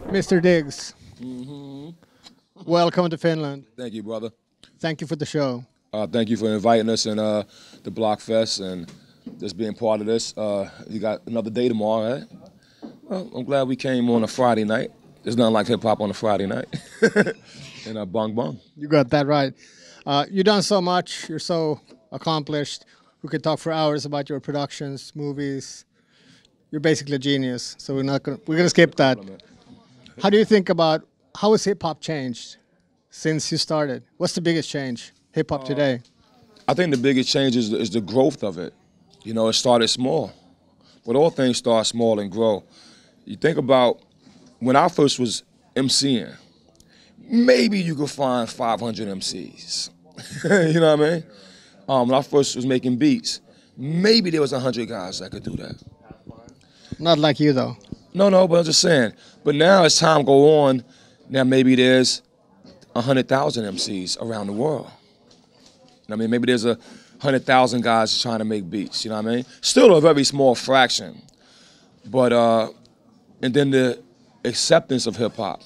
Mr. Diggs, welcome to Finland. Thank you, brother. Thank you for the show. Thank you for inviting us and the Blockfest and just being part of this. You got another day tomorrow, right? Well, I'm glad we came on a Friday night. There's nothing like hip hop on a Friday night. And bong bong. You got that right. You've done so much. You're so accomplished. We could talk for hours about your productions, movies. You're basically a genius. So we're gonna skip that. How do you think about how has hip hop changed since you started? What's the biggest change hip hop today? I think the biggest change is the growth of it. You know, it started small, but all things start small and grow. You think about when I first was MCing, maybe you could find 500 MCs. You know what I mean? When I first was making beats, maybe there was 100 guys that could do that. Not like you though. No, but I'm just saying. But now as time go on, now maybe there's 100,000 MCs around the world. I mean, maybe there's 100,000 guys trying to make beats, you know what I mean? Still a very small fraction. But, and then the acceptance of hip hop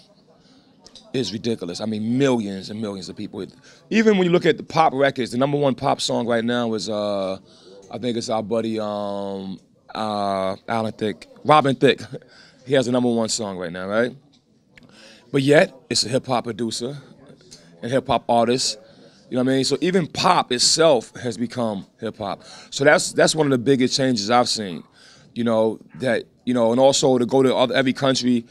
is ridiculous. I mean, millions and millions of people. Even when you look at the pop records, the #1 pop song right now is, I think it's our buddy Robin Thicke. He has a #1 song right now, right? But yet, it's a hip hop producer and hip hop artist. You know what I mean? So even pop itself has become hip hop. So that's one of the biggest changes I've seen. You know, that, you know, and also to go to every country,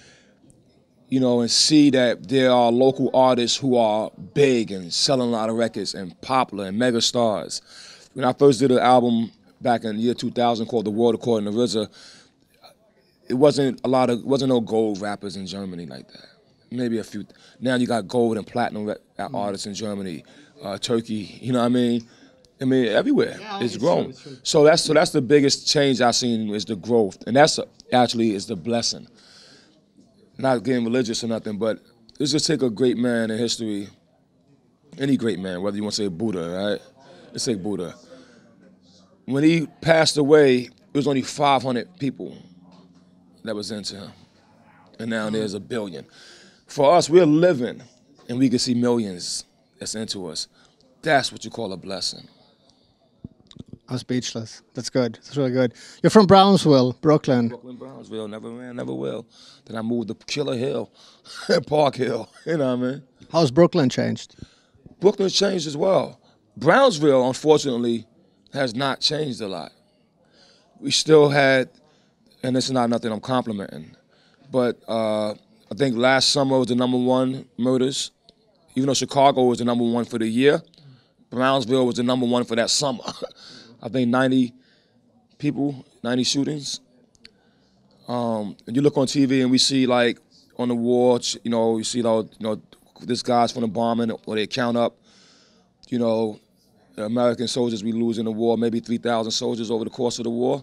you know, and see that there are local artists who are big and selling a lot of records and popular and mega stars. When I first did an album back in the year 2000 called The World According to RZA, it wasn't no gold rappers in Germany like that. Maybe a few. Now you got gold and platinum artists in Germany, Turkey. You know what I mean? Everywhere it's grown. True. So that's the biggest change I've seen is the growth, and that's actually is the blessing. Not getting religious or nothing, but let's just take a great man in history, any great man, whether you want to say Buddha, right? Let's say Buddha. When he passed away, it was only 500 people that was into him, and now there's 1 billion. For us, we're living, and we can see millions that's into us. That's what you call a blessing. I'm speechless. That's good. That's really good. You're from Brownsville, Brooklyn. Brownsville, never ran, never will. Then I moved to Killer Hill, Park Hill, you know what I mean? How's Brooklyn changed? Brooklyn's changed as well. Brownsville, unfortunately, has not changed a lot. We still had, and this is not nothing I'm complimenting, but I think last summer was the #1 murders. Even though Chicago was the #1 for the year, Brownsville was the #1 for that summer. I think 90 people, 90 shootings. And you look on TV and we see like on the wall, you know, you see this guy's from the bombing, or they count up, you know, the American soldiers we lose in the war, maybe 3,000 soldiers over the course of the war.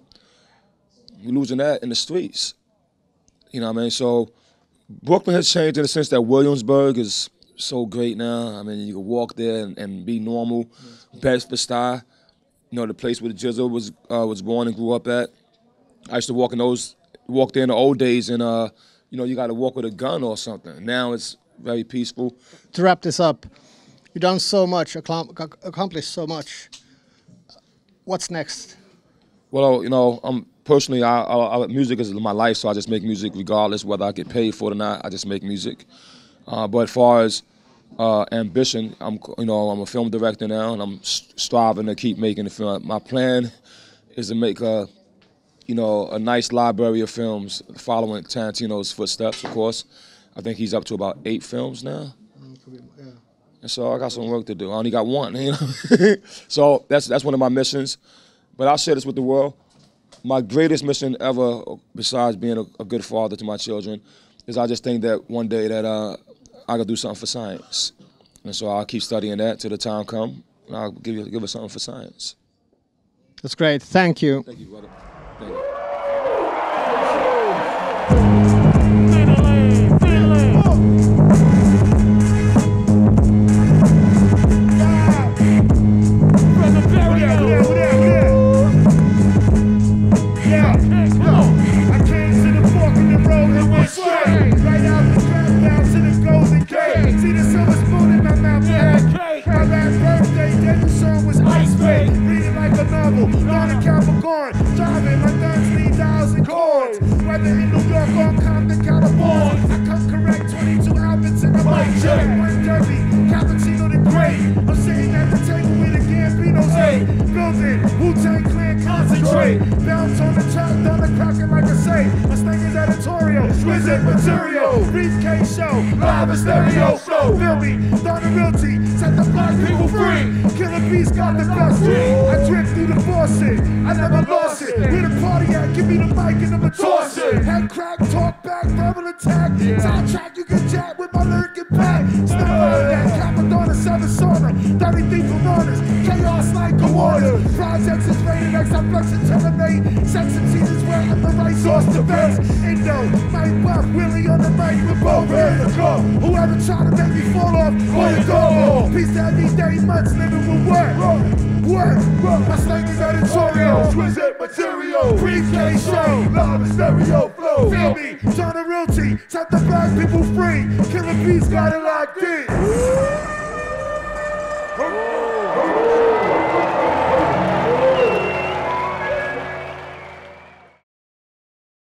We're losing that in the streets. You know what I mean? So Brooklyn has changed in the sense that Williamsburg is so great now. I mean, you can walk there and be normal. Bedford-Stuyvesant, you know, the place where the Jizzle was born and grew up at. I used to walk there in the old days, and you know, you got to walk with a gun or something. Now it's very peaceful. To wrap this up, you've done so much, accomplished so much. What's next? Well, you know, personally, music is my life, so I just make music regardless whether I get paid for it or not. I just make music. But as far as ambition, I'm a film director now, and I'm striving to keep making the film. My plan is to make a nice library of films following Tarantino's footsteps, of course. I think he's up to about 8 films now. Yeah. And so I got some work to do. I only got 1, you know. So that's one of my missions. But I'll share this with the world. My greatest mission ever, besides being a good father to my children, is I just think that one day that I could do something for science. And so I'll keep studying that till the time comes, and I'll give us something for science. That's great. Thank you. Thank you, brother. Thank you. Yeah, come on. exquisite material. Briefcase show, live and stereo flow. Feel me, Donna Realty, set the black people free. Killer Beast got the best dream. I drift through the faucet, I never lost it. Where the party at? Give me the mic and I'ma toss it. Head crack, talk back, verbal attack. Soundtrack you can jack with my lyric impact. Step out of that, Capadonna, 7 sauna. 33 Piranhas, chaos like a water. Projects is rated X, I flex and terminate. Sex and is where I'm the right source to vents. Indo, Mike Buff, Willie on the mic with both ready to go. Whoever try to make me fall off, for your door. Peace to everyday months, living with what? My slang is editorial, exquisite material. Briefcase show, live and stereo flow. Feel me, Donna Realty, set the black people free. Killer Beast got it locked in.